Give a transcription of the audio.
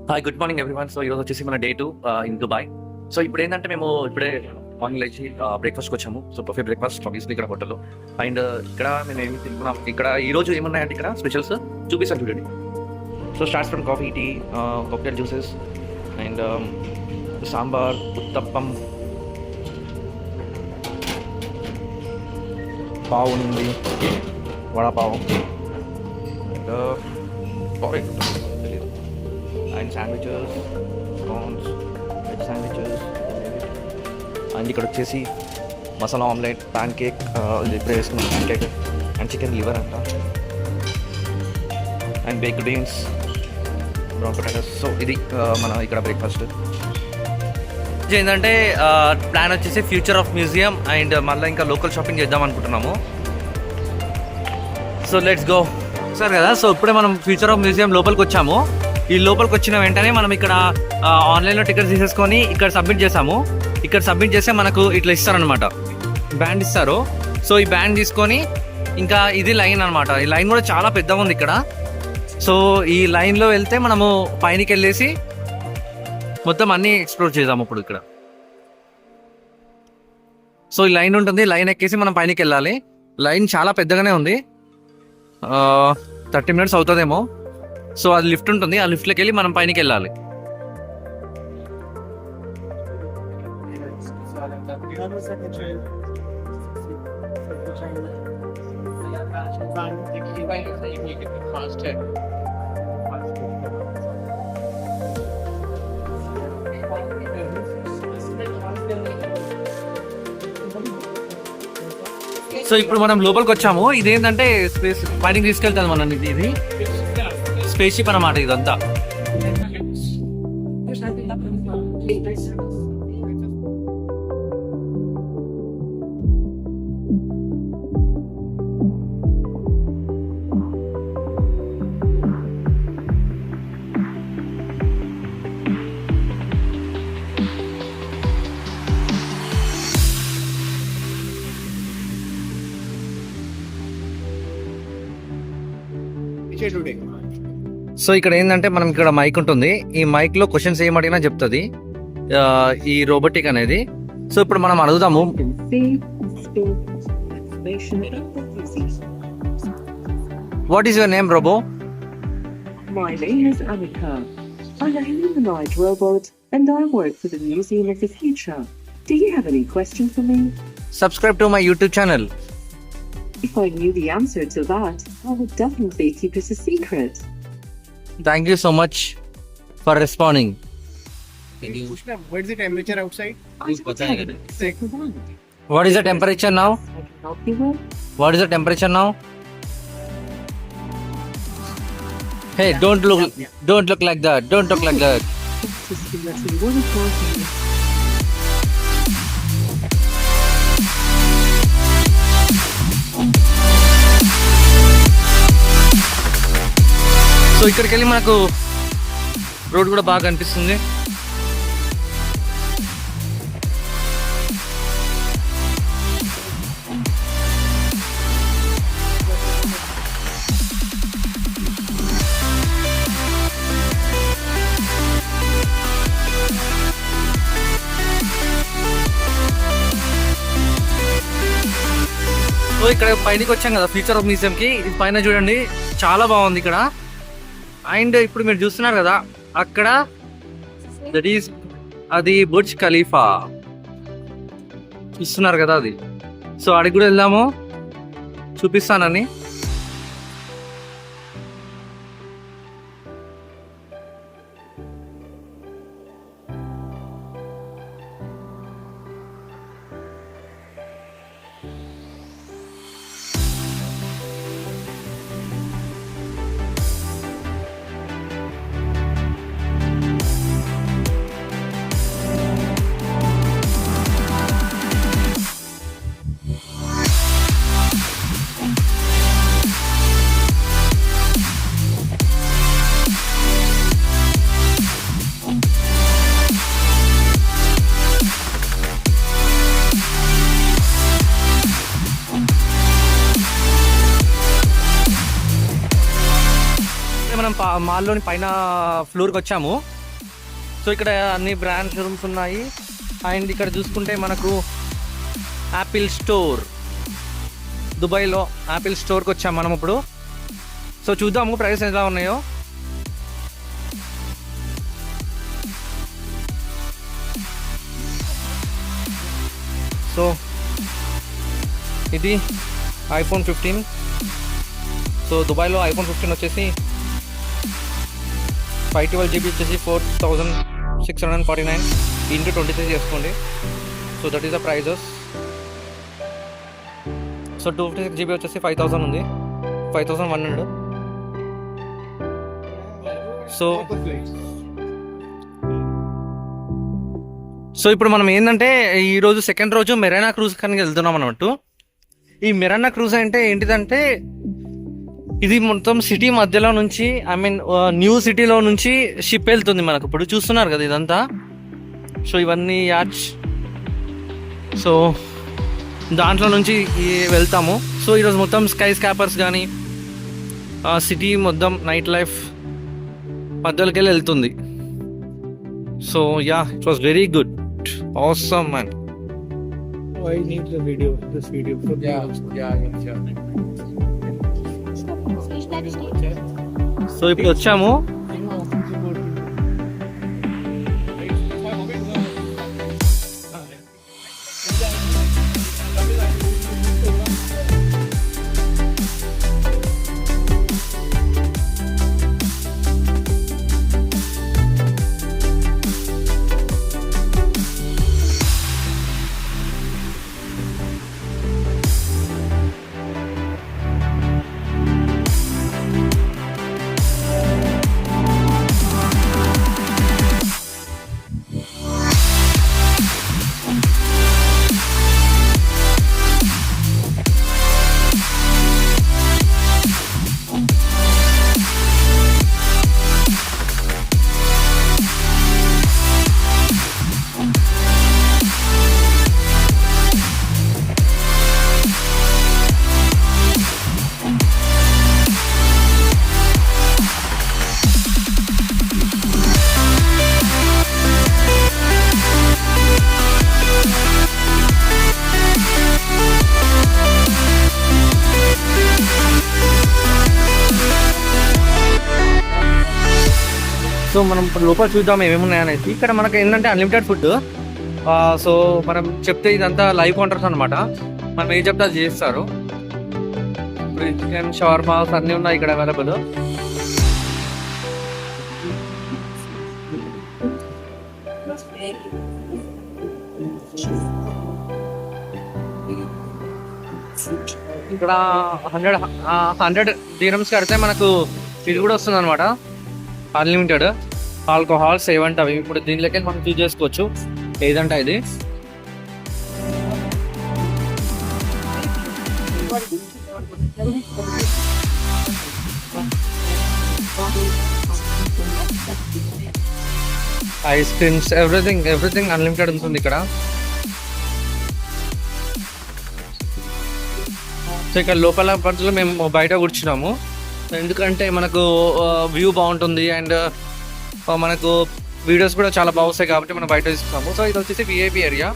Hi, good morning everyone. So ఈరోజు వచ్చేసి మన డే 2 ఇన్ దుబాయ్. సో ఇప్పుడు ఏంటంటే మేము ఇప్పుడే మార్నింగ్ లేచి బ్రేక్ఫాస్ట్కి వచ్చాము. సో బఫే బ్రేక్ఫాస్ట్ ఆబ్వియస్లీ ఇక్కడ హోటల్లో. అండ్ ఇక్కడ మేము ఏమి తింటున్నాం, ఇక్కడ ఈరోజు ఏమున్నాయంటే ఇక్కడ స్పెషల్స్ చూపిస్తాను చూడండి. So starts from coffee, tea, cocktail juices and sambar, uttapam, pav ఉంది, వడాపావు అండ్ తెలియదు, and sandwiches, prawns, veg sandwiches. And ఇక్కడ వచ్చేసి మసాలా ఆమ్లెట్, ప్యాన్ కేక్, ఇది ఇప్పుడే వేసుకున్నాం pancake, and chicken liver అంట, and baked beans, brown potatoes. So ఇది మన ఇక్కడ బ్రేక్ఫాస్ట్. ఏంటంటే ప్లాన్ వచ్చేసి ఫ్యూచర్ ఆఫ్ మ్యూజియం అండ్ మళ్ళీ ఇంకా లోకల్ షాపింగ్ చేద్దాం అనుకుంటున్నాము. So let's go. సార్ కదా, సో ఇప్పుడే మనం ఫ్యూచర్ ఆఫ్ మ్యూజియం లోపలికి వచ్చాము. ఈ లోపలికి వచ్చిన వెంటనే మనం ఇక్కడ ఆన్లైన్లో టికెట్స్ తీసేసుకొని ఇక్కడ సబ్మిట్ చేసాము. ఇక్కడ సబ్మిట్ చేస్తే మనకు ఇట్లా ఇస్తారనమాట, బ్యాండ్ ఇస్తారు. సో ఈ బ్యాండ్ తీసుకొని ఇంకా ఇది లైన్ అనమాట. ఈ లైన్ కూడా చాలా పెద్దగా ఉంది ఇక్కడ. సో ఈ లైన్లో వెళ్తే మనము పైనకి వెళ్ళేసి మొత్తం అన్నీ ఎక్స్ప్లోర్ చేద్దాము ఇప్పుడు ఇక్కడ. సో ఈ లైన్ ఉంటుంది, లైన్ ఎక్కేసి మనం పైనకి వెళ్ళాలి. లైన్ చాలా పెద్దగానే ఉంది, 30 minutes అవుతుందేమో. సో అది లిఫ్ట్ ఉంటుంది, ఆ లిఫ్ట్లోకి వెళ్ళి మనం పైనకి వెళ్ళాలి. సో ఇప్పుడు మనం లోపలికి వచ్చాము. ఇదేంటంటే స్పేస్ పైనకి తీసుకెళ్తాను మనం. ఇది స్పేస్ షిప్ అన్నమాట ఇదంతా. సో ఇక్కడ ఏంటంటే మనం ఇక్కడ మైక్ ఉంటుంది, ఈ మైక్ లో క్వశ్చన్స్ ఏమడిగినా చెప్తుంది ఈ రోబోటిక్ అనేది. సో ఇప్పుడు మనం అడుగుదాము. What is your name, robo? My name is Annika. I'm a humanoid robot and I work for the Museum of the Future. Do you have any questions for me? Subscribe to my YouTube channel. If I knew the answer to that, I would definitely keep it a secret. Thank you so much for responding. What is the temperature outside? What is the temperature now? I can help you with. What is the temperature now? Hey, don't look like that. Don't look like that. Just to let you one important. So ఇక్కడికి వెళ్ళి మనకు road కూడా బాగా అనిపిస్తుంది. So ఇక్కడ పైనకి వచ్చాం కదా ఫ్యూచర్ ఆఫ్ మ్యూజియంకి. ఇది పైన చూడండి, చాలా బాగుంది ఇక్కడ. అండ్ ఇప్పుడు మీరు చూస్తున్నారు కదా అక్కడ, దట్ ఈస్ అది బుర్జ్ ఖలీఫా చూస్తున్నారు కదా అది. సో అడిగి కూడా వెళ్దాము, చూపిస్తానని. మనం మాల్లోని పైన ఫ్లోర్కి వచ్చాము. సో ఇక్కడ అన్ని బ్రాండ్ షోరూమ్స్ ఉన్నాయి. అండ్ ఇక్కడ చూసుకుంటే మనకు యాపిల్ స్టోర్, దుబాయ్లో యాపిల్ స్టోర్కి వచ్చాం మనం ఇప్పుడు. సో చూద్దాము ప్రైస్ ఎలా ఉన్నాయో. సో ఇది ఐఫోన్ 15. సో దుబాయ్లో ఐఫోన్ 15 వచ్చేసి 512GB వచ్చేసి 4649 ఇంటూ 23 చేసుకోండి. So that is the prices. So 256GB వచ్చేసి 5000 ఉంది, 5100. సో ఇప్పుడు మనం ఏంటంటే ఈరోజు సెకండ్ రోజు మెరైనా క్రూజ్ కానీ వెళ్తున్నాం అన్నట్టు. ఈ మెరైనా క్రూజ్ అంటే ఏంటిదంటే ఇది మొత్తం సిటీ మధ్యలో నుంచి, ఐ మీన్ న్యూ సిటీలో నుంచి షిప్ వెళ్తుంది మనకు. ఇప్పుడు చూస్తున్నారు కదా ఇదంతా. సో ఇవన్నీ యాచ్. సో దాంట్లో నుంచి వెళ్తాము. సో ఈరోజు మొత్తం స్కై స్కాపర్స్ కానీ సిటీ మొత్తం నైట్ లైఫ్ మధ్యలోకి వెళ్ళి వెళ్తుంది. So yeah, it was very good, awesome man. Oh, I need this video. So ఇప్పుడు వచ్చాము. సో మనం ఇప్పుడు లోపల చూద్దాం ఏమేమి ఉన్నాయనేసి. ఇక్కడ మనకు ఏంటంటే అన్లిమిటెడ్ ఫుడ్. సో మనం చెప్తే ఇదంతా లైవ్ కౌంటర్స్ అనమాట. మనం ఏం చెప్తే అది చేస్తారు. చికెన్ షవర్మాస్ అన్నీ ఉన్నాయి ఇక్కడ అవైలబుల్. ఇక్కడ 100 dirhams కడితే మనకు ఇది కూడా వస్తుంది అనమాట, అన్లిమిటెడ్ ఆల్కహాల్స్ ఏవంటే అవి. ఇప్పుడు దీనిలోకి మనం చూస్ చేసుకోవచ్చు ఏదంటే ఇది. ఐస్ క్రీమ్స్, ఎవ్రీథింగ్ అన్లిమిటెడ్ ఉంటుంది ఇక్కడ. సో ఇక్కడ లోపల పద్ధతిలో మేము బయట కూర్చున్నాము, ఎందుకంటే మనకు వ్యూ బాగుంటుంది అండ్ మనకు వీడియోస్ కూడా చాలా బాగుస్తాయి కాబట్టి మనం బయట తీసుకున్నాము. సో ఇది వచ్చేసి విఐపి ఏరియా.